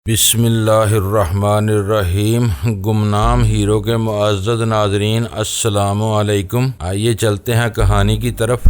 بسم اللہ الرحمن الرحیم۔ گمنام ہیرو کے معزز ناظرین، السلام علیکم۔ آئیے چلتے ہیں کہانی کی طرف۔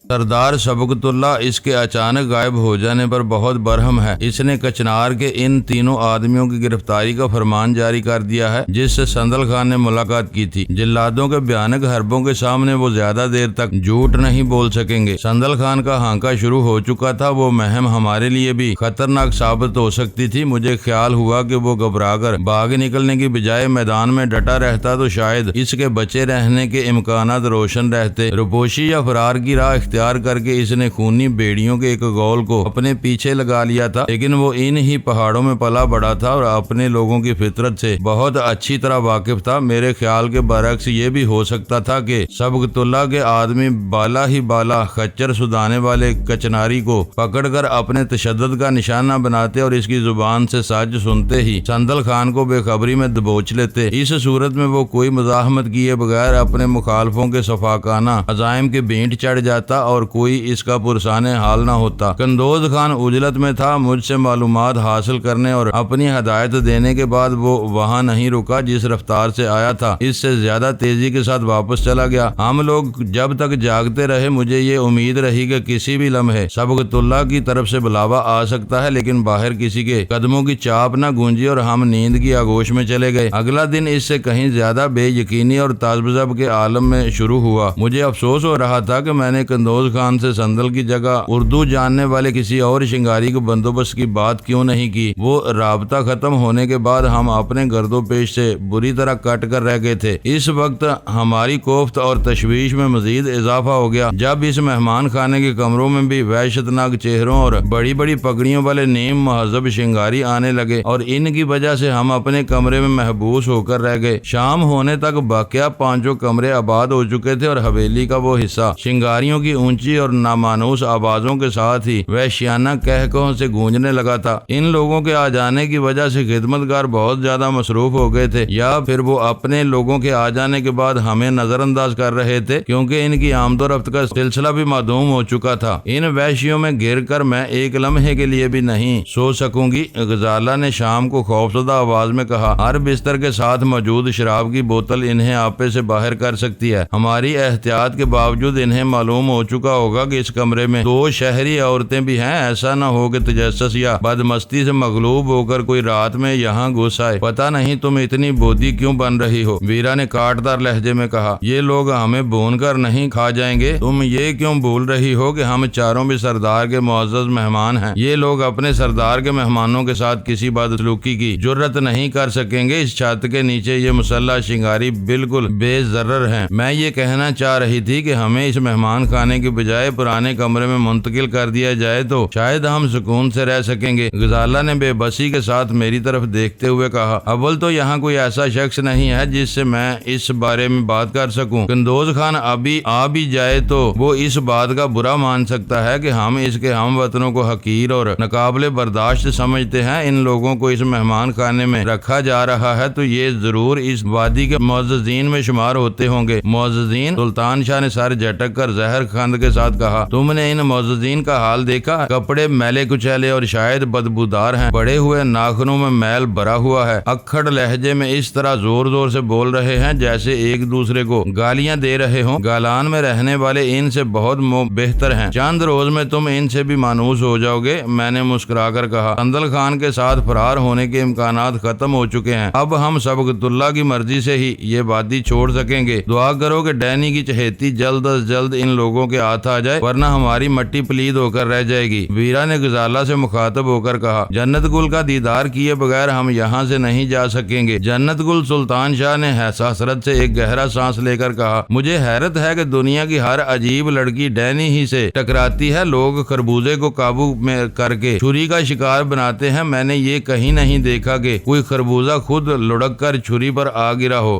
سردار سبکت اللہ اس کے اچانک غائب ہو جانے پر بہت برہم ہے۔ اس نے کچنار کے ان تینوں آدمیوں کی گرفتاری کا فرمان جاری کر دیا ہے جس سے سندل خان نے ملاقات کی تھی۔ جلادوں کے بھیانک حربوں کے سامنے وہ زیادہ دیر تک جھوٹ نہیں بول سکیں گے۔ سندل خان کا ہانکا شروع ہو چکا تھا، وہ مہم ہمارے لیے بھی خطرناک ثابت ہو سکتی تھی۔ مجھے خیال ہوا کہ وہ گھبرا کر بھاگ نکلنے کی بجائے میدان میں ڈٹا رہتا تو شاید اس کے بچے رہنے کے امکانات روشن رہتے۔ روپوشی یا فرار کی راہ اختیار کر کے اس نے خونی بیڑیوں کے ایک گول کو اپنے پیچھے لگا لیا تھا، لیکن وہ ان ہی پہاڑوں میں پلا بڑا تھا اور اپنے لوگوں کی فطرت سے بہت اچھی طرح واقف تھا۔ میرے خیال کے برعکس یہ بھی ہو سکتا تھا کہ سبکت اللہ کے آدمی بالا ہی بالا خچر سدانے والے کچناری کو پکڑ کر اپنے تشدد کا نشانہ بناتے اور اس کی زبان سے سچ سنتے ہی سندل خان کو بے خبری میں دبوچ لیتے۔ اس صورت میں وہ کوئی مزاحمت کیے بغیر اپنے مخالفوں کے صفاقانہ عزائم کے بھینٹ چڑھ جاتا اور کوئی اس کا پرسان حال نہ ہوتا۔ قندوز خان عجلت میں تھا۔ مجھ سے معلومات حاصل کرنے اور اپنی ہدایت دینے کے بعد وہ وہاں نہیں رکا۔ جس رفتار سے آیا تھا اس سے زیادہ تیزی کے ساتھ واپس چلا گیا۔ ہم لوگ جب تک جاگتے رہے مجھے یہ امید رہی کہ کسی بھی لمحے سبکت اللہ کی طرف سے بلاوا آ سکتا ہے، لیکن باہر کسی کے قدموں کی چاپ نہ گونجی اور ہم نیند کی آغوش میں چلے گئے۔ اگلا دن اس سے کہیں زیادہ بے یقینی اور تعذب کے عالم میں شروع ہوا۔ مجھے افسوس ہو رہا تھا کہ میں نے قندوز خان سے سندل کی جگہ اردو جاننے والے کسی اور شنگاری کے بندوبست کی بات کیوں نہیں کی۔ وہ رابطہ ختم ہونے کے بعد ہم اپنے گرد و پیش سے بری طرح کٹ کر رہ گئے تھے۔ اس وقت ہماری کوفت اور تشویش میں مزید اضافہ ہو گیا جب اس مہمان خانے کے کمروں میں بھی وحشت ناک چہروں اور بڑی بڑی پگڑیوں والے نیم مہذب شنگاری آنے لگے اور ان کی وجہ سے ہم اپنے کمرے میں محبوس ہو کر رہ گئے۔ شام ہونے تک باقیہ پانچوں کمرے آباد ہو چکے تھے اور حویلی کا وہ حصہ شنگاریوں کی اونچی اور نامانوس آوازوں کے ساتھ ہی وحشیانہ کہکہوں سے گونجنے لگا تھا۔ ان لوگوں کے آ جانے کی وجہ سے خدمتگار بہت زیادہ مصروف ہو گئے تھے، یا پھر وہ اپنے لوگوں کے آ جانے کے بعد ہمیں نظر انداز کر رہے تھے کیونکہ ان کی آمد و رفت کا سلسلہ بھی معدوم ہو چکا تھا۔ ان وحشیوں میں گر کر میں ایک لمحے کے لیے بھی نہیں سو سکوں گی، غزالہ نے شام کو خوفزدہ آواز میں کہا۔ ہر بستر کے ساتھ موجود شراب کی بوتل انہیں آپے سے باہر کر سکتی ہے۔ ہماری احتیاط کے باوجود انہیں معلوم ہو چکا ہوگا کہ اس کمرے میں دو شہری عورتیں بھی ہیں۔ ایسا نہ ہو کہ تجسس یا بدمستی سے مغلوب ہو کر کوئی رات میں یہاں گھس آئے۔ پتہ نہیں تم اتنی بودی کیوں بن رہی ہو، ویرا نے کاٹدار لہجے میں کہا۔ یہ لوگ ہمیں بھون کر نہیں کھا جائیں گے؟ تم یہ کیوں بھول رہی ہو کہ ہم چاروں بھی سردار کے معزز مہمان ہیں؟ یہ لوگ اپنے سردار کے مہمانوں کے ساتھ کسی بدسلوکی کی جرت نہیں کر سکیں گے۔ اس چھت کے نیچے یہ مسلح شنگاری بالکل بے ضرر ہیں۔ میں یہ کہنا چاہ رہی تھی کہ ہمیں اس مہمان خانے کے بجائے پرانے کمرے میں منتقل کر دیا جائے تو شاید ہم سکون سے رہ سکیں گے۔ غزالہ نے بے بسی کے ساتھ میری طرف دیکھتے ہوئے کہا۔ اول تو یہاں کوئی ایسا شخص نہیں ہے جس سے میں اس بارے میں بات کر سکوں۔ قندوز خان ابھی آ بھی جائے تو وہ اس بات کا برا مان سکتا ہے کہ ہم اس کے ہم وطنوں کو حقیر اور ناقابل برداشت سمجھتے ہیں۔ ان لوگوں کو اس مہمان خانے میں رکھا جا رہا ہے تو یہ ضرور اس وادی کے معززین میں شمار ہوتے ہوں گے۔ معززین؟ سلطان شاہ نے سر جھٹک کر زہر خند کے ساتھ کہا۔ تم نے ان معززین کا حال دیکھا؟ کپڑے میلے کچیلے اور شاید بدبودار ہیں، بڑے ہوئے ناخنوں میں میل بھرا ہوا ہے، اکھڑ لہجے میں اس طرح زور زور سے بول رہے ہیں جیسے ایک دوسرے کو گالیاں دے رہے ہوں۔ گالان میں رہنے والے ان سے بہت بہتر ہیں، چند روز میں تم ان سے بھی مانوس ہو جاؤ گے، میں نے مسکرا کر کہا۔ سندل خان کے ساتھ فرار ہونے کے امکانات ختم ہو چکے ہیں، اب ہم سبکت اللہ کی مرضی سے ہی یہ وادی چھوڑ سکیں گے۔ دعا کرو کہ ڈینی کی چہیتی جلد از جلد ان لوگوں کے ہاتھ آ جائے، ورنہ ہماری مٹی پلید ہو کر رہ جائے گی۔ ویرا نے غزالہ سے مخاطب ہو کر کہا۔ جنت گل کا دیدار کیے بغیر ہم یہاں سے نہیں جا سکیں گے۔ جنت گل؟ سلطان شاہ نے حسرت سے ایک گہرا سانس لے کر کہا۔ مجھے حیرت ہے کہ دنیا کی ہر عجیب لڑکی ڈینی ہی سے ٹکراتی ہے۔ لوگ خربوزے کو قابو میں کر کے چھری کا شکار بناتے ہیں، میں نے یہ کہیں نہیں دیکھا کہ کوئی خربوزہ خود لڑک کر چھری پر آ گرا ہو۔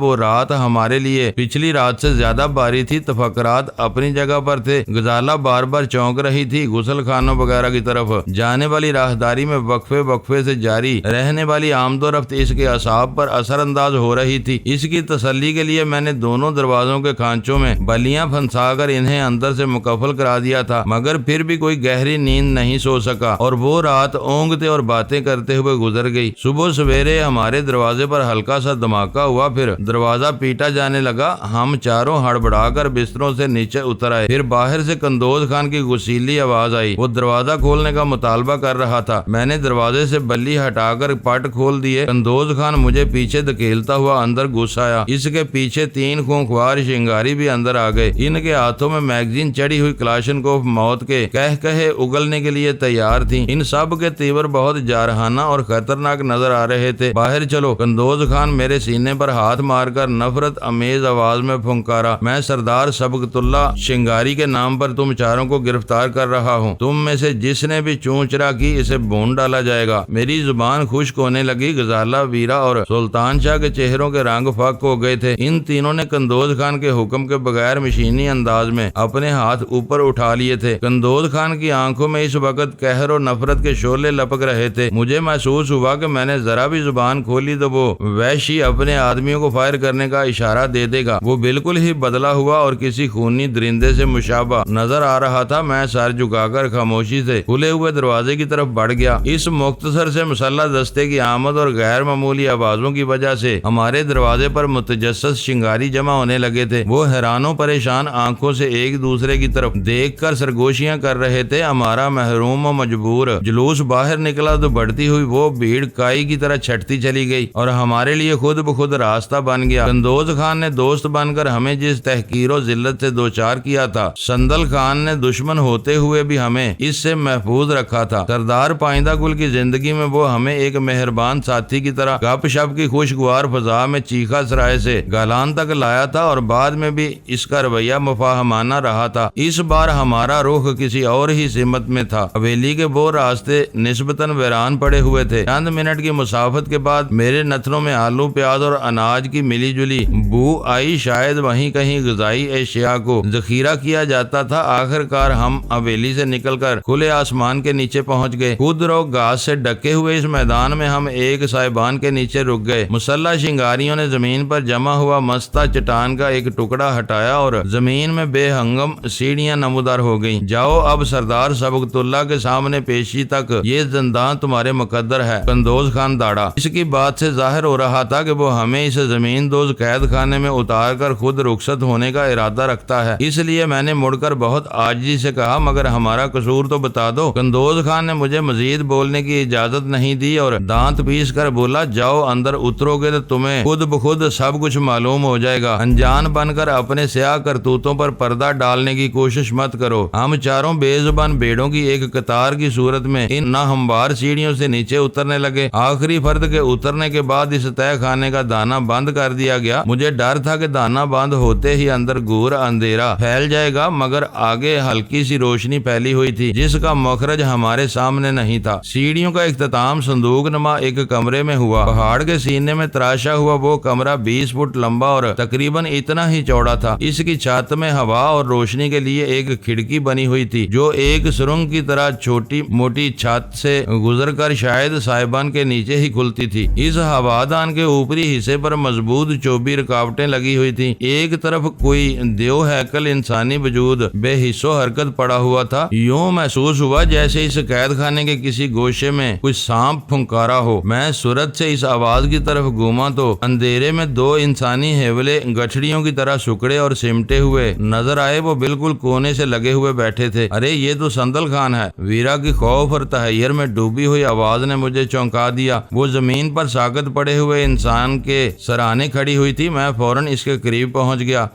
وہ رات ہمارے لیے پچھلی رات سے زیادہ باری تھی۔ تفکرات اپنی جگہ پر تھے۔ غزالہ بار بار چونک رہی تھی۔ غسل خانوں وغیرہ کی طرف جانے والی راہداری میں وقفے سے جاری رہنے والی آمد و رفت اس کے اعصاب پر اثر انداز ہو رہی تھی۔ اس کی تسلی کے لیے میں نے دونوں دروازوں کے کھانچوں میں بلیاں پھنسا کر انہیں اندر سے مقفل کرا دیا تھا، مگر پھر بھی کوئی گہری نیند نہیں سو سکا اور وہ رات اونگتے اور باتیں کرتے ہوئے گزر گئی۔ صبح سویرے ہمارے دروازے پر ہلکا سا دھماکہ ہوا، پھر دروازہ پیٹا جانے لگا۔ ہم چاروں ہڑبڑا کر بستروں سے نیچے اتر آئے۔ پھر باہر سے قندوز خان کی غسیلی آواز آئی۔ وہ دروازہ کھولنے کا مطالبہ کر رہا تھا۔ میں نے دروازے سے بلی ہٹا کر پٹ کھول دیے۔ قندوز خان مجھے پیچھے دھکیلتا ہوا اندر گھس آیا۔ اس کے پیچھے 3 خونخوار شنگاری بھی اندر آ گئے۔ ان کے ہاتھوں میں میگزین چڑھی ہوئی کلاشنکوف موت کے کہے اگلنے کے لیے تیار تھی۔ ان سب کے تیور بہت جارحانہ اور خطرناک نظر آ رہے تھے۔ باہر چلو، قندوز خان میرے سینے پر ہاتھ مار کر نفرت امیز آواز میں پھنکارا۔ میں سردار سبقت اللہ شنگاری کے نام پر تم چاروں کو گرفتار کر رہا ہوں۔ تم میں سے جس نے بھی چونچرا کی اسے بھون ڈالا جائے گا۔ میری زبان خشک ہونے لگی۔ غزالہ، ویرا اور سلطان شاہ کے چہروں کے رنگ فاق ہو گئے تھے۔ ان تینوں نے قندوز خان کے حکم کے بغیر مشینی انداز میں اپنے ہاتھ اوپر اٹھا لیے تھے۔ قندوز خان کی آنکھوں میں اس وقت قہر اور نفرت کے شعلے لپک رہے تھے۔ مجھے محسوس ہوا کہ میں نے ذرا بھی زبان کھولی تو وہ وحشی اپنے آدمیوں کو فائر کرنے کا اشارہ دے دے گا۔ وہ بالکل ہی بدلا ہوا اور کسی خونی درندے سے مشابہ نظر آ رہا تھا۔ میں سر جھکا کر خاموشی سے کھلے ہوئے دروازے کی طرف بڑھ گیا۔ اس مختصر سے مسلح دستے کی آمد اور غیر معمولی آوازوں کی وجہ سے ہمارے دروازے پر متجسس شنگاری جمع ہونے لگے تھے۔ وہ حیران و پریشان آنکھوں سے ایک دوسرے کی طرف دیکھ کر سرگوشیاں کر رہے تھے۔ ہمارا محروم و مجبور جلوس باہر نکلا تو بڑھتی ہوئی وہ بھیڑ کائی کی طرح چھٹتی چلی گئی اور ہمارے لیے خود بخود راستہ بن گیا۔ قندوز خان نے دوست بن کر ہمیں جس تحقیر و ذلت سے دوچار کیا تھا، سندل خان نے دشمن ہوتے ہوئے بھی ہمیں اس سے محفوظ رکھا تھا۔ سردار پائندہ گل کی زندگی میں وہ ہمیں ایک مہربان ساتھی کی طرح گپ شپ کی خوشگوار فضا میں چیخا سرائے سے گالان تک لایا تھا اور بعد میں بھی اس کا رویہ مفاہمانہ رہا تھا۔ اس بار ہمارا رخ کسی اور ہی سمت میں تھا۔ حویلی کے وہ راستے نسبتاً ویران پڑے ہوئے تھے۔ چند منٹ کی مسافت کے بعد میرے نتنوں میں آلو، پیاز اور اناج کی ملی جلی بو آئی۔ شاید وہیں کہیں غذائی اشیاء کو ذخیرہ کیا جاتا تھا۔ آخر کار ہم حویلی سے نکل کر کھلے آسمان کے نیچے پہنچ گئے۔ خود رو گھاس سے ڈھکے ہوئے اس میدان میں ہم ایک سائبان کے نیچے رک گئے۔ مسلح شنگاریوں نے زمین پر جمع ہوا مستہ چٹان کا ایک ٹکڑا ہٹایا اور زمین میں بے ہنگم سیڑھیاں نمودار ہو گئیں۔ جاؤ اب سردار سبقت اللہ کے سامنے پیشی تک، یہ زندان تمہارے مقدر ہے۔ قندوز خان داڑا۔ اس کی بات سے ظاہر ہو رہا تھا کہ وہ ہمیں اس زمین دوز قید خانے میں اتار کر خود رخصت ہونے کا ارادہ رکھتا ہے۔ اس لیے میں نے مڑ کر بہت عاجزی سے کہا، مگر ہمارا قصور تو بتا دو۔ قندوز خان نے مجھے مزید بولنے کی اجازت نہیں دی اور دانت پیس کر بولا، جاؤ اندر اترو گے تو تمہیں خود بخود سب کچھ معلوم ہو جائے گا۔ انجان بن کر اپنے سیاہ کرتوتوں پر پردہ ڈالنے کی کوشش مت کرو۔ ہم چاروں بے زبان بھیڑوں کی ایک قطار کی صورت میں ان ناہموار سیڑھیوں سے نیچے اترنے لگے۔ آخری فرد کے اترنے کے بعد اس تہہ خانے کا دانہ بند کر دیا گیا۔ مجھے ڈر تھا کہ دانہ بند ہوتے ہی اندر گور اندھیرا پھیل جائے گا، مگر آگے ہلکی سی روشنی پھیلی ہوئی تھی جس کا مخرج ہمارے سامنے نہیں تھا۔ سیڑھیوں کا اختتام صندوق نما ایک کمرے میں ہوا۔ پہاڑ کے سینے میں تراشا ہوا وہ کمرہ 20 فٹ لمبا اور تقریباً اتنا ہی چوڑا تھا۔ اس کی چھت میں ہوا اور روشنی کے لیے ایک کھڑکی بنی ہوئی تھی جو ایک سرنگ کی طرح چھوٹی موٹی چھت سے گزر کر شاید صاحبان کے نیچے ہی کھلتی تھی۔ اس ہوادان کے اوپری حصے پر مضبوط چوبی رکاوٹیں لگی ہوئی تھیں۔ ایک طرف کوئی دیو ہیکل انسانی وجود بے حس و حرکت پڑا ہوا تھا۔ یوں محسوس ہوا جیسے اس قید خانے کے کسی گوشے میں کچھ سانپ پھنکارا ہو۔ میں سرت سے اس آواز کی طرف گھوما تو اندھیرے میں 2 انسانی ہیولے گٹھڑیوں کی طرح سکڑے اور سمٹے ہوئے نظر آئے۔ وہ بالکل کونے سے لگے ہوئے بیٹھے تھے۔ ارے یہ تو سندل خان ہے۔ ویرا کی خوف اور تحیر میں ڈوبی ہوئی آواز نے مجھے چونکا دیا۔ وہ زمین پر ساکت پڑے ہوئے انسان کے سرانے کھڑی ہوئی تھی۔ میں فوراً اس کے قریب پہنچ گیا۔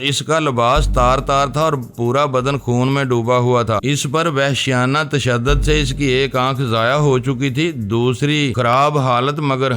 اس کا لباس تار تار تھا اور پورا بدن خون میں ڈوبا ہوا تھا۔ اس پر وحشیانہ تشدد سے اس کی ایک آنکھ ضائع ہو چکی تھی، دوسری خراب حالت مگر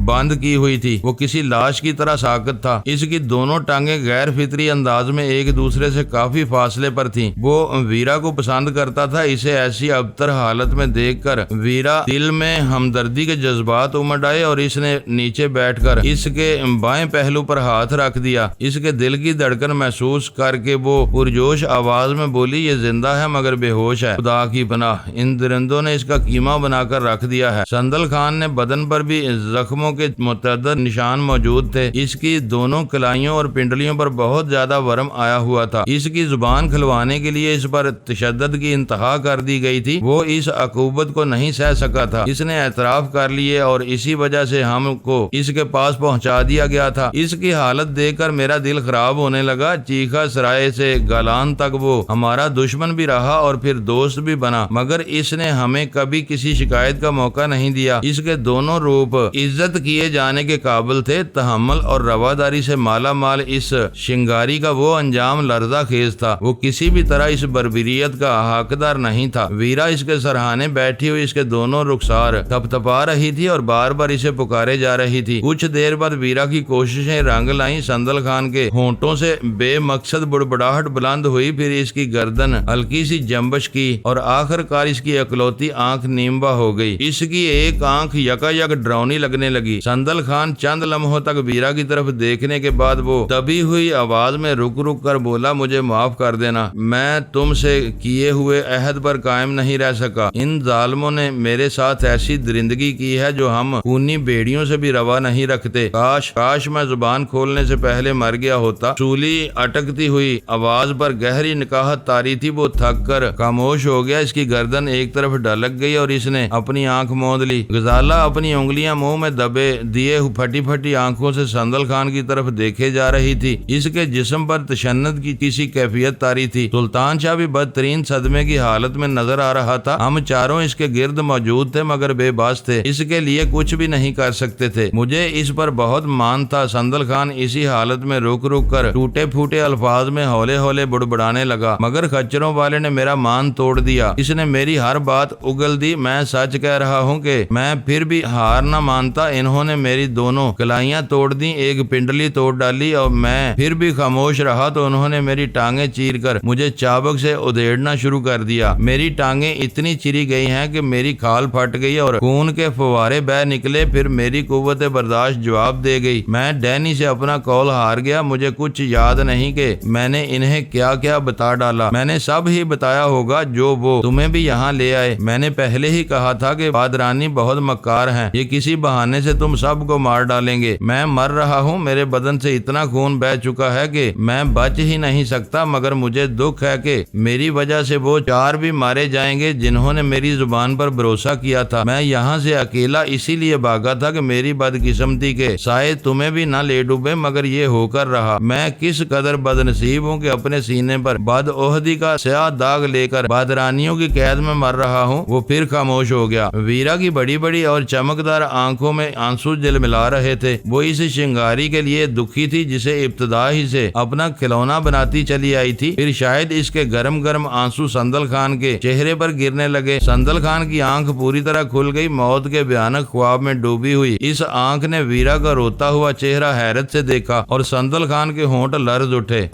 بند کی ہوئی تھی۔ وہ کسی لاش کی طرح ساکت تھا۔ اس کی دونوں ٹانگیں غیر فطری انداز میں ایک دوسرے سے کافی فاصلے پر تھیں۔ وہ ویرا کو پسند کرتا تھا، اسے ایسی ابتر حالت میں دیکھ کر ویرا دل میں ہمدردی کے جذبات امڈ آئے اور اس نے نیچے بیٹھ کر اس کے بائیں پہلو پر ہاتھ رکھ دیا۔ اس کے دل کی دھڑکن محسوس کر کے وہ پرجوش آواز میں بولی، یہ زندہ ہے مگر بے ہوش ہے، خدا کی پناہ، ان درندوں نے اس کا قیمہ بنا کر رکھ دیا ہے۔ سندل خان نے بدن پر بھی زخموں کے متعدد نشان موجود تھے، اس کی دونوں کلائیوں اور پنڈلیوں پر بہت زیادہ ورم آیا ہوا تھا۔ اس کی زبان کھلوانے کے لیے اس پر تشدد کی انتہا کر دی گئی تھی، وہ اس عقوبت کو نہیں سہ سکا تھا۔ اس نے اعتراف کر لیے اور اسی وجہ سے ہم کو اس کے پاس پہنچا دیا گیا تھا۔ اس کی حالت دیکھ کر میرا دل خراب ہونے لگا۔ چیخا سرائے سے گالان تک وہ ہمارا دشمن بھی رہا اور پھر دوست بھی بنا، مگر اس نے ہمیں کبھی کسی شکایت کا موقع نہیں دیا۔ اس کے دونوں روپ عزت کیے جانے کے قابل تھے۔ تحمل اور رواداری سے مالا مال اس شنگاری کا وہ انجام لرزہ خیز تھا۔ وہ کسی بھی طرح اس بربریت کا حقدار نہیں تھا۔ ویرا اس کے سرہانے بیٹھی ہوئی اس کے دونوں رخسار تھپ تھپا رہی تھی اور بار بار اسے پکارے جا رہی تھی۔ کچھ دیر بعد ویرا کی کوششیں رنگ لائیں۔ سندل خان کے ہونٹوں سے بے مقصد بڑبڑاہٹ بلند ہوئی، پھر اس کی گردن ہلکی سی جنبش کی اور آخر کار اس کی اکلوتی آنکھ نیمبا ہو گئی۔ اس کی ایک آنکھ یکا یک ڈراؤنی لگنے لگی۔ سندل خان چند لمحوں تک ویرا کی طرف دیکھنے کے بعد وہ دبی ہوئی آواز میں رک رک کر بولا، مجھے معاف کر دینا، میں تم سے کیے ہوئے عہد پر قائم نہیں رہ سکا۔ ان ظالموں نے میرے ساتھ ایسی درندگی کی ہے جو ہم خونی بیڑیوں سے بھی روا نہیں رکھتے۔ کاش میں زبان کھولنے سے پہلے مر گیا ہوتا۔ سولی اٹکتی ہوئی آواز پر گہری نکاہت تاری تھی۔ وہ تھک کر خاموش ہو گیا۔ اس کی گردن ایک طرف ڈھلک گئی اور اس نے اپنی آنکھ موند لی۔ غزالہ اپنی انگلیاں منہ میں دبے دیے پھٹی پھٹی آنکھوں سے سندل خان کی طرف دیکھے جا رہی تھی۔ اس کے جسم پر تشنج کی کسی کیفیت طاری تھی۔ سلطان شاہ بھی بدترین صدمے کی حالت میں نظر آ رہا تھا۔ ہم چاروں اس کے گرد موجود تھے مگر بے باس تھے، اس کے لیے کچھ بھی نہیں کر سکتے تھے۔ مجھے اس پر بہت مان تھا۔ سندل خان اسی حالت میں رک رک کر ٹوٹے پھوٹے الفاظ میں ہولے ہولے بڑبڑانے لگا، مگر خچروں والے نے میرا مان توڑ دیا۔ اس نے میری ہر بات اگل دی۔ میں سچ کہہ رہا ہوں کہ میں پھر بھی ہار نہ مانتا۔ انہوں نے میری دونوں کلائیاں توڑ دی، ایک پنڈلی توڑ ڈالی اور میں پھر بھی خاموش رہا تو انہوں نے میری ٹانگیں چیر کر مجھے چابک سے ادھیڑنا شروع کر دیا۔ میری ٹانگیں اتنی چری گئی ہیں کہ میری کھال پھٹ گئی اور خون کے فوارے بہ نکلے۔ پھر میری قوت برداشت جواب دے گئی۔ میں ڈینی سے اپنا قول ہار گیا۔ مجھے کچھ یاد نہیں کہ میں نے انہیں کیا کیا بتا ڈالا۔ میں نے سب ہی بتایا ہوگا جو وہ تمہیں بھی یہاں لے آئے۔ میں نے پہلے ہی کہا تھا کہ بادرانی بہت مکار ہیں، یہ کسی بہانے سے تم سب کو مار ڈالیں گے۔ میں مر رہا ہوں، میرے بدن سے اتنا خون بہ چکا ہے کہ میں بچ ہی نہیں سکتا، مگر مجھے دکھ ہے کہ میری وجہ سے وہ چار بھی مارے جائیں گے جنہوں نے میری زبان پر بھروسہ کیا تھا۔ میں یہاں سے اکیلا اسی لیے بھاگا تھا کہ میری بدقسمتی کے سائے تمہیں بھی نہ لے ڈوبے، مگر یہ ہو کر رہا۔ میں کس قدر بد نصیب ہوں کہ اپنے سینے پر بدعہدی کا سیاہ داغ لے کر بادرانیوں کی قید میں مر رہا ہوں۔ وہ پھر خاموش ہو گیا۔ ویرا کی بڑی بڑی اور چمکدار آنکھوں میں آنسو جل ملا رہے تھے۔ وہ اس شنگاری کے لیے دکھی تھی جسے ابتدا ہی سے اپنا کھلونا بناتی چلی آئی تھی۔ پھر شاید اس کے گرم گرم آنسو سندل خان کے چہرے پر گرنے لگے۔ سندل خان کی آنکھ پوری طرح کھل گئی۔ موت کے بھیانک خواب میں ڈوبی ہوئی اس آنکھ نے ویرا کا روتا ہوا چہرہ حیرت سے دیکھا اور سندل خان کے ہونٹ لرز اٹھے۔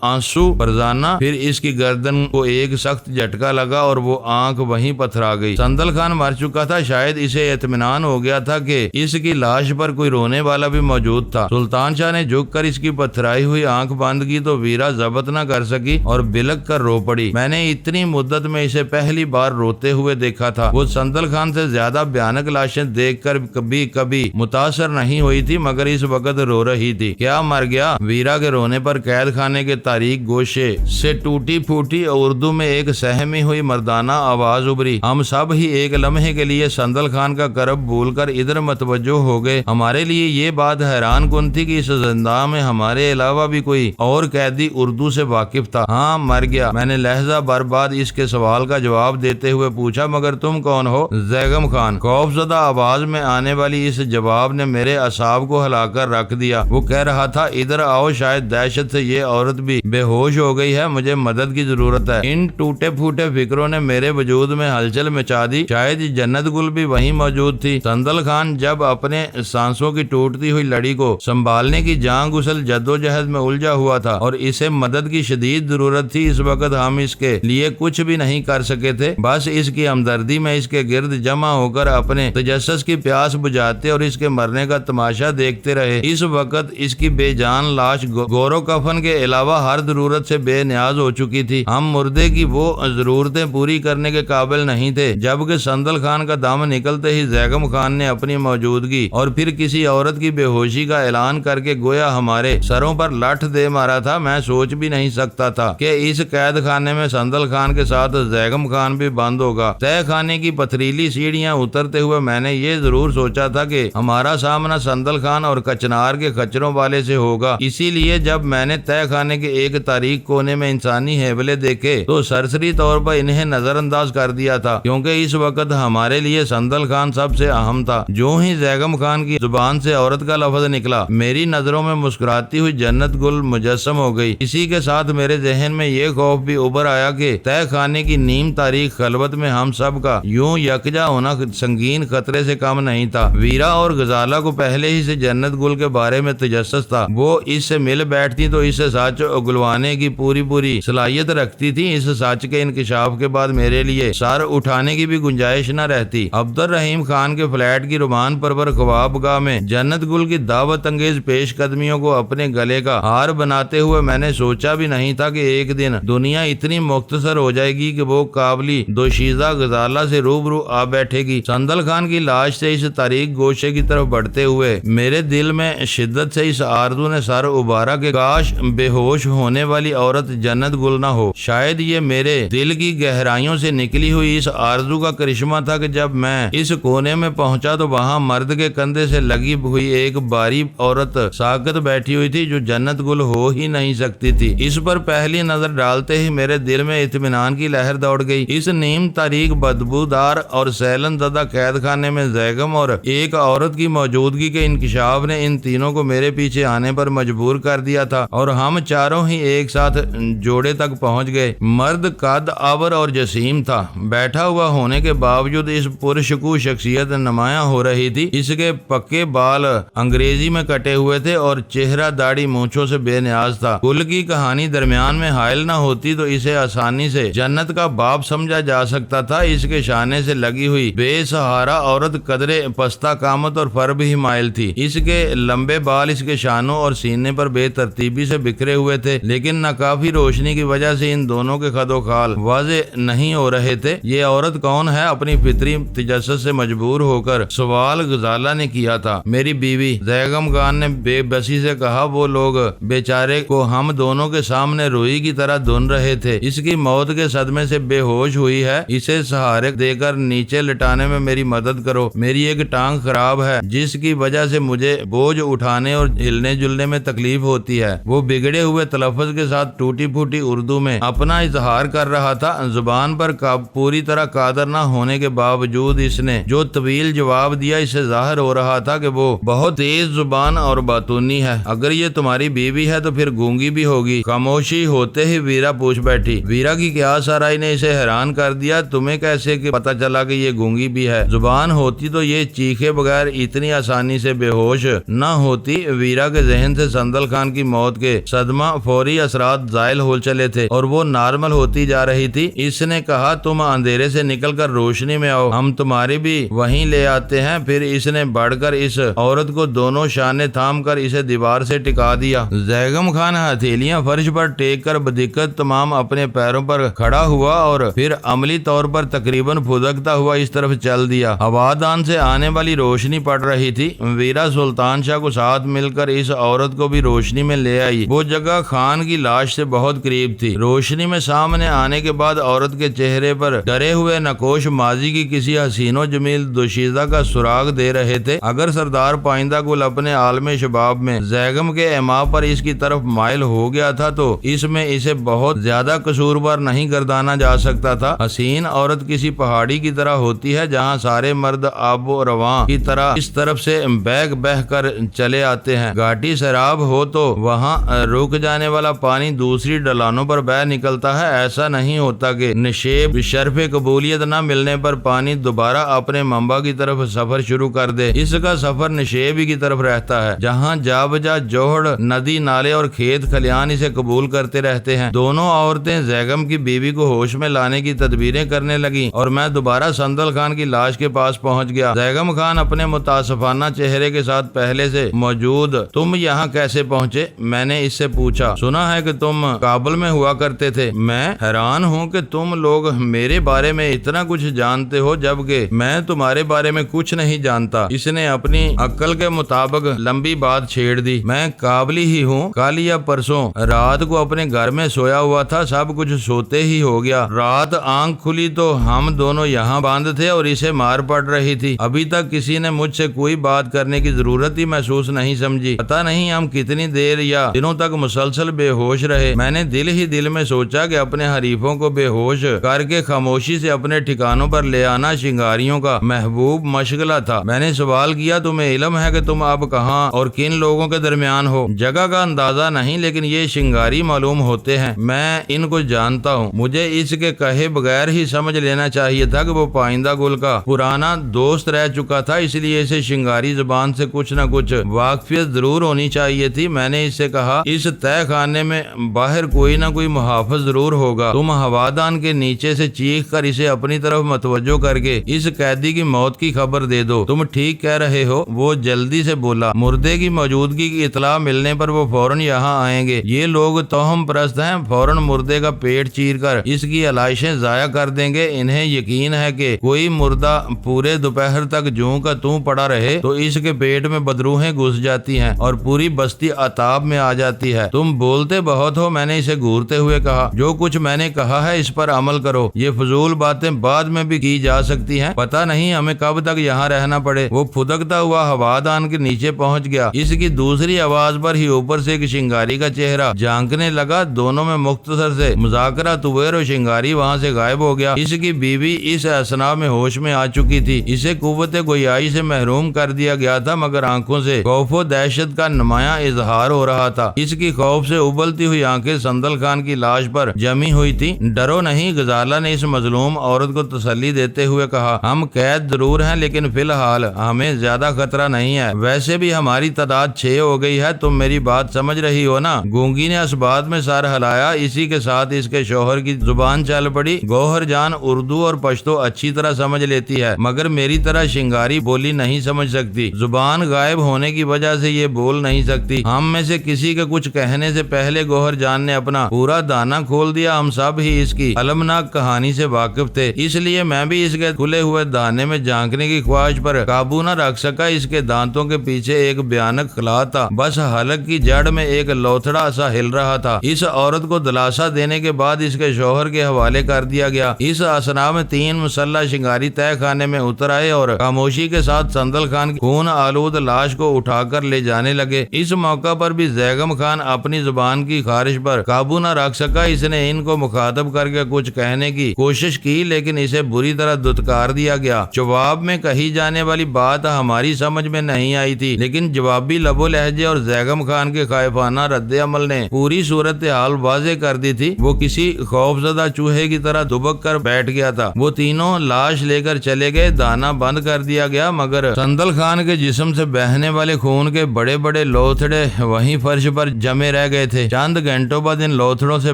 آنسو فرزانہ! پھر اس کی گردن کو ایک سخت جھٹکا لگا اور وہ آنکھ وہیں پتھرا گئی۔ سندل خان مر چکا تھا۔ شاید اسے اطمینان ہو گیا تھا کہ اس کی لاش پر کوئی رونے والا بھی موجود تھا۔ سلطان شاہ نے جھک کر اس کی پتھرائی ہوئی آنکھ بند کی تو ویرا ضبط نہ کر سکی اور بلک کر رو پڑی۔ میں نے اتنی مدت میں اسے پہلی بار روتے ہوئے دیکھا تھا۔ وہ سندل خان سے زیادہ بھیانک لاشیں دیکھ کر کبھی متاثر نہیں ہوئی تھی، مگر اس وقت رو رہی تھی۔ کیا مر گیا؟ ویرا کے رونے پر قید خانے کے تاریک گوشے سے ٹوٹی پھوٹی اردو میں ایک سہمی ہوئی مردانہ آواز ابری۔ ہم سب ہی ایک لمحے کے لیے سندل خان کا کرب بھول کر ادھر متوجہ ہو گئے۔ ہمارے لیے یہ بات حیران کن تھی کہ اس زندان میں ہمارے علاوہ بھی کوئی اور قیدی اردو سے واقف تھا۔ ہاں، مر گیا، میں نے لہجہ بر بعد اس کے سوال کا جواب دیتے ہوئے پوچھا۔ مگر تم کون ہو؟ زیغم خان۔ خوف زدہ آواز میں آنے والی اس جواب نے میرے اعصاب کو ہلا کر رکھ دیا۔ وہ کہہ رہا تھا، ادھر آؤ، شاید دہشت سے یہ عورت بھی بے ہوش ہو گئی ہے، مجھے مدد کی ضرورت ہے۔ ان ٹوٹے پھوٹے فکروں نے میرے وجود میں ہلچل مچا دی۔ شاید جنت گل بھی وہیں موجود تھی۔ سندل خان جب اپنے سانسوں کی ٹوٹتی ہوئی لڑی کو سنبھالنے کی جان گسل جدوجہد میں الجھا ہوا تھا اور اسے مدد کی شدید ضرورت تھی، اس وقت ہم اس کے لیے کچھ بھی نہیں کر سکے تھے، بس اس کی ہمدردی میں اس کے گرد جمع ہو کر اپنے تجسس کی پیاس بجھاتے اور اس کے مرنے کا تماشا دیکھتے رہے۔ اس وقت اس کی بے جان لاش گور و کفن کے علاوہ ہر ضرورت سے بے نیاز ہو چکی تھی۔ ہم مردے کی وہ ضرورتیں پوری کرنے کے قابل نہیں تھے، جبکہ سندل خان کا دم نکلتے ہی بیگم خان نے اپنی موجودگی اور پھر کسی عورت کی بے ہوشی کا اعلان کر کے گویا ہمارے سروں پر لٹھ دے مارا تھا۔ میں سوچ بھی نہیں سکتا تھا کہ اس قید خانے میں سندل خان کے ساتھ بیگم خان بھی بند ہوگا۔ تہہ خانے کی پتھریلی سیڑھیاں اترتے ہوئے میں نے یہ ضرور سوچا تھا کہ ہمارا سامنا سندل خان اور کچنار کے خچروں والے سے ہوگا، اسی لیے جب میں نے تہہ خانے کے ایک تاریک کونے میں انسانی ہیبلے دیکھے تو سرسری طور پر انہیں نظر انداز کر دیا تھا، کیونکہ اس وقت ہمارے لیے سندل خان سب سے اہم تھا۔ جو ہی بیگم خان کی زبان سے عورت کا لفظ نکلا، میری نظروں میں مسکراتی ہوئی جنت گل مجسم ہو گئی۔ اسی کے ساتھ میرے ذہن میں یہ خوف بھی ابھر آیا کہ تہہ خانے کی نیم تاریخ خلوت میں ہم سب کا یوں یکجا ہونا سنگین خطرے سے کم نہیں تھا۔ ویرا اور غزالہ کو پہلے ہی سے جنت گل کے بارے میں تجسس تھا، وہ اس سے مل بیٹھتی تو اس سے سچ اگلوانے کی پوری صلاحیت رکھتی تھی۔ اس سچ کے انکشاف کے بعد میرے لیے سر اٹھانے کی بھی گنجائش نہ رہتی۔ عبد الرحیم خان کے فلیٹ کی رومان پرور خواب گاہ میں جنت گل کی دعوت انگیز پیش قدمیوں کو اپنے گلے کا ہار بناتے ہوئے میں نے سوچا بھی نہیں تھا کہ ایک دن دنیا اتنی مختصر ہو جائے گی کہ وہ قابلی دوشیزہ غزالہ سے روبرو آ بیٹھے گی۔ سندل خان کی لاش سے اس تاریک گوشے کی طرف بڑھتے ہوئے میرے دل میں شدت سے اس آرزو نے سر ابھارا کہ کاش بے ہوش ہونے والی عورت جنت گل نہ ہو۔ شاید یہ میرے دل کی گہرائیوں سے نکلی ہوئی اس آرزو کا کرشمہ تھا کہ جب میں اس کونے میں پہنچا تو وہاں مرد کے کندھے سے لگی ہوئی ایک باری عورت ساکت بیٹھی ہوئی تھی جو جنت گل ہو ہی نہیں سکتی تھی۔ اس پر پہلی نظر ڈالتے ہی میرے دل میں اطمینان کی لہر دوڑ گئی۔ اس نیم تاریک بدبودار اور سیلن زدہ قید خانے میں بیگم اور ایک عورت کی موجودگی کے انکشاف نے ان تینوں کو میرے پیچھے آنے پر مجبور کر دیا تھا اور ہم چاروں ہی ایک ساتھ جوڑے تک پہنچ گئے۔ مرد قد آور اور جسیم تھا، بیٹھا ہوا ہونے کے باوجود اس پرشکوہ شخصیت نمایاں ہو رہی تھی۔ اس کے پکے بال انگریزی میں کٹے ہوئے تھے اور چہرہ داڑھی مونچھوں سے بے نیاز تھا۔ گل کی کہانی درمیان میں حائل نہ ہوتی تو اسے آسانی سے جنت کا باپ سمجھا جا سکتا تھا۔ اس کے شانے سے لگی ہوئی بے سہارا عورت قدرے پستہ قامت اور فرب ہی مائل تھی۔ اس کے لمبے بال اس کے شانوں اور سینے پر بے ترتیبی سے بکھرے ہوئے تھے، لیکن ناکافی روشنی کی وجہ سے ان دونوں کے خد و خال واضح نہیں ہو رہے تھے۔ یہ عورت کون ہے؟ اپنی فطری تجسس سے مجبور ہو کر سوال غزالہ نے کیا تھا۔ میری بیوی بیگم خان نے بے بسی سے کہا۔ وہ لوگ بیچارے کو ہم دونوں کے سامنے روئی کی طرح دھن رہے تھے۔ اس کی موت کے صدمے سے بے ہوش ہوئی ہے، اسے سہارے دے کر نیچے لٹانے میں میری مدد کرو۔ میری ایک ٹانگ خراب ہے جس کی وجہ سے مجھے بوجھ اٹھانے اور ہلنے جلنے میں تکلیف ہوتی ہے۔ وہ بگڑے ہوئے تلفظ کے ساتھ ٹوٹی پھوٹی اردو میں اپنا اظہار کر رہا تھا۔ زبان پر پوری طرح قادر نہ ہونے کے باوجود اس نے جو طویل جواب دیا، اس سے ظاہر ہو رہا تھا کہ وہ بہت تیز زبان اور باتونی ہے۔ اگر یہ تمہاری بیوی ہے تو پھر گونگی بھی ہوگی۔ خاموشی ہوتے ہی ویرا پوچھ بیٹھی۔ ویرا کی کیا سرائی نے اسے حیران کر دیا۔ تمہیں کیسے پتا چلا کہ یہ گونگی بھی ہے؟ زبان ہوتی تو یہ چیخے بغیر اتنی آسانی سے بے ہوش نہ ہوتی۔ ویرا کے ذہن سے سندل خان کی موت کے صدمہ فوری اثرات زائل ہو چلے تھے اور وہ نارمل ہوتی جا رہی تھی۔ اس نے کہا تم اندھیرے سے نکل کر روشنی میں آؤ، ہم تمہاری بھی وہیں لے آتے ہیں۔ پھر اس نے بڑھ کر اس عورت کو دونوں شانے تھام کر اسے دیوار سے ٹکا دیا۔ بیگم خان ہتھیلیاں فرش پر ٹیک کر بدقت تمام اپنے پیروں پر کھڑا ہوا اور پھر عملی طور پر تقریباً پھدکتا ہوا اس طرف چل دیا۔ ہوادان سے آنے والی روشنی پڑ رہی تھی۔ ویرا سلطان شاہ کو ساتھ مل کر اس عورت کو بھی روشنی میں لے آئی۔ وہ جگہ خان کی لاش سے بہت قریب تھی۔ روشنی میں سامنے آنے کے بعد عورت کے چہرے پر ڈرے ہوئے نقوش ماضی کی کسی حسین و جمیل دوشیزہ کا سراغ دے رہے تھے۔ اگر سردار پائندہ گل اپنے عالم شباب میں بیگم کے ایما پر اس کی طرف مائل ہو گیا تھا تو اس میں اسے بہت زیادہ قصوروار نہیں گردانا جا سکتا تھا۔ حسین عورت کسی پہاڑی کی طرح ہوتی ہے جہاں سارے مرد آب و رواں کی طرح اس طرف سے بیگ بہ کر چلے آتے ہیں۔ گھاٹی سیراب ہو تو وہاں رک جانے والا پانی دوسری ڈلانوں پر بہ نکلتا ہے۔ ایسا نہیں ہوتا کہ نشیب شرف قبولیت نہ ملنے پر پانی دوبارہ اپنے منبع کی طرف سفر شروع کر دے۔ اس کا سفر نشیب ہی کی طرف رہتا ہے جہاں جا بجا جوہڑ ندی نالے اور کھیت کھلیان اسے قبول کرتے رہتے ہیں۔ دونوں عورتیں بیگم کی بیوی کو ہوش میں لانے کی تدبیریں کرنے لگیں اور میں دوبارہ سندل خان کی لاش کے پاس پہنچ گیا۔ زیغم خان اپنے متاسفانہ چہرے کے ساتھ پہلے سے موجود تم یہاں کیسے پہنچے؟ میں نے اس سے پوچھا۔ سنا ہے کہ تم کابل میں ہوا کرتے تھے۔ میں حیران ہوں کہ تم لوگ میرے بارے میں اتنا کچھ جانتے ہو جبکہ میں تمہارے بارے میں کچھ نہیں جانتا۔ اس نے اپنی عقل کے مطابق لمبی بات چھیڑ دی۔ میں کابلی ہی ہوں۔ کل یا پرسوں رات کو اپنے گھر میں سویا ہوا تھا، سب کچھ سوتے ہی ہو گیا۔ رات آنکھ کھلی تو ہم دونوں یہاں بند تھے اور اسے مار پڑ رہی تھی۔ ابھی تک کسی نے مجھ سے کوئی بات کرنے کی ضرورت ہی محسوس نہیں سمجھی۔ پتہ نہیں ہم کتنی دیر یا دنوں تک مسلسل بے ہوش رہے۔ میں نے دل ہی دل میں سوچا کہ اپنے حریفوں کو بے ہوش کر کے خاموشی سے اپنے ٹھکانوں پر لے آنا شنگاریوں کا محبوب مشغلہ تھا۔ میں نے سوال کیا، تمہیں علم ہے کہ تم اب کہاں اور کن لوگوں کے درمیان ہو؟ جگہ کا اندازہ نہیں، لیکن یہ شنگاری معلوم ہوتے ہیں۔ میں ان کو جانتا ہوں۔ مجھے اس کے کہے بغیر ہی سمجھ لینا چاہیے تھا کہ وہ پائندہ گل کا پرانا دوست رہ چکا تھا، اس لیے اسے شنگاری زبان سے کچھ نہ کچھ واقفیت ضرور ہونی چاہیے تھی۔ میں نے اس سے کہا، اس تہ خانے میں باہر کوئی نہ کوئی محافظ ضرور ہوگا۔ تم ہوادان کے نیچے سے چیخ کر اسے اپنی طرف متوجہ کر کے اس قیدی کی موت کی خبر دے دو۔ تم ٹھیک کہہ رہے ہو، وہ جلدی سے بولا۔ مردے کی موجودگی کی اطلاع ملنے پر وہ فوراً یہاں آئیں گے۔ یہ لوگ توہم پرست ہیں، فوراً مردے کا پیٹ چیر کر اس کی علائشیں ضائع کر دیں گے۔ انہیں یقین ہے کہ کوئی مردہ پورے دوپہر تک جوں کا توں پڑا رہے تو اس کے پیٹ میں بدروہیں گھس جاتی ہیں اور پوری بستی عطاب میں آ جاتی ہے۔ تم بولتے بہت ہو، میں نے اسے گھورتے ہوئے کہا۔ جو کچھ میں نے کہا ہے اس پر عمل کرو۔ یہ فضول باتیں بعد میں بھی کی جا سکتی ہیں، پتہ نہیں ہمیں کب تک یہاں رہنا پڑے۔ وہ پھدکتا ہوا ہوادان کے نیچے پہنچ گیا۔ اس کی دوسری آواز پر ہی اوپر سے ایک شنگاری کا چہرہ جھانکنے لگا۔ دونوں میں مختصر سے مذاکرات ہوئے اور شنگاری وہاں سے غائب ہو گیا۔ اس کی بیوی اس اثنا میں ہوش میں آ چکی تھی۔ اسے قوت گویائی سے محروم کر دیا گیا تھا، مگر آنکھوں سے خوف و دہشت کا نمایاں اظہار ہو رہا تھا۔ اس کی خوف سے ابلتی ہوئی آنکھیں سندل خان کی لاش پر جمی ہوئی تھی۔ ڈرو نہیں، غزالہ نے اس مظلوم عورت کو تسلی دیتے ہوئے کہا۔ ہم قید ضرور ہیں لیکن فی الحال ہمیں زیادہ خطرہ نہیں ہے۔ ویسے بھی ہماری تعداد 6 ہو گئی ہے، تم میری بات سمجھ رہی ہو نا؟ گونگی نے اس بات میں سر ہلایا۔ اسی کے ساتھ اس کے شوہر کی زبان چل پڑی۔ گوہر جان اردو اور پشتو اچھی طرح سمجھ لیتی ہے، مگر میری طرح شنگاری بولی نہیں سمجھ سکتی۔ زبان غائب ہونے کی وجہ سے یہ بول نہیں سکتی۔ ہم میں سے کسی کے کچھ کہنے سے پہلے گوہر جان نے اپنا پورا دانہ کھول دیا۔ ہم سب ہی اس کی المناک کہانی سے واقف تھے، اس لیے میں بھی اس کے کھلے ہوئے دانے میں جھانکنے کی خواہش پر قابو نہ رکھ سکا۔ اس کے دانتوں کے پیچھے ایک بھیانک خلا تھا، بس حلق کی جڑ میں ایک لوتھڑا سا ہل رہا تھا۔ اس عورت کو دلاسا دینے کے بعد اس کے شوہر کے حوالے کر دیا گیا۔ اس اثنا میں 3 مسلح شنگاری تہ خانے میں اتر آئے اور خاموشی کے ساتھ سندل خان کی خون آلود لاش کو اٹھا کر لے جانے لگے۔ اس موقع پر بھی زیغم خان اپنی زبان کی خارش پر قابو نہ رکھ سکا۔ اس نے ان کو مخاطب کر کے کچھ کہنے کی کوشش کی لیکن اسے بری طرح دھتکار دیا گیا۔ جواب میں کہی جانے والی بات ہماری سمجھ میں نہیں آئی تھی، لیکن جوابی لب و لہجے اور زیغم خان کے خائفانہ رد عمل نے پوری صورتحال واضح کر دی تھی۔ وہ کسی خوفزدہ چوہے کی طرح دبک کر بیٹھ گیا تھا۔ وہ تینوں لاش لے کر چلے گئے، دانہ بند کر دیا گیا، مگر سندل خان کے جسم سے بہنے والے خون کے بڑے بڑے لوتھڑے وہیں فرش پر جمے رہ گئے تھے۔ چند گھنٹوں بعد ان لوتھڑوں سے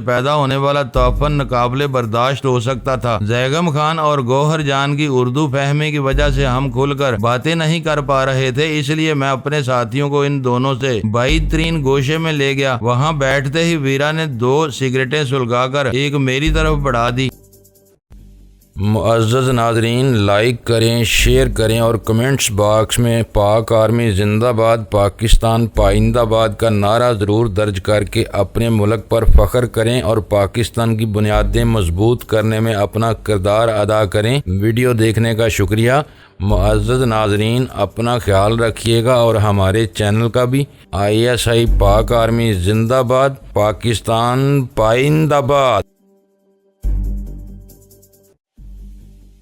پیدا ہونے والا طوفان ناقابل برداشت ہو سکتا تھا۔ زیغم خان اور گوہر جان کی اردو فہمی کی وجہ سے ہم کھل کر باتیں نہیں کر پا رہے تھے، اس لیے میں اپنے ساتھیوں کو ان دونوں سے بعید ترین گوشے میں لے گیا۔ وہاں بیٹھتے ہی ویرا نے 2 سگریٹیں سلگا کر ایک میری طرف بڑھا دی۔ معزز ناظرین، لائک کریں، شیئر کریں اور کمنٹس باکس میں پاک آرمی زندہ باد، پاکستان پائندہ باد کا نعرہ ضرور درج کر کے اپنے ملک پر فخر کریں اور پاکستان کی بنیادیں مضبوط کرنے میں اپنا کردار ادا کریں۔ ویڈیو دیکھنے کا شکریہ۔ معزز ناظرین، اپنا خیال رکھیے گا اور ہمارے چینل کا بھی۔ ISI پاک آرمی زندہ باد، پاکستان پائندہ باد۔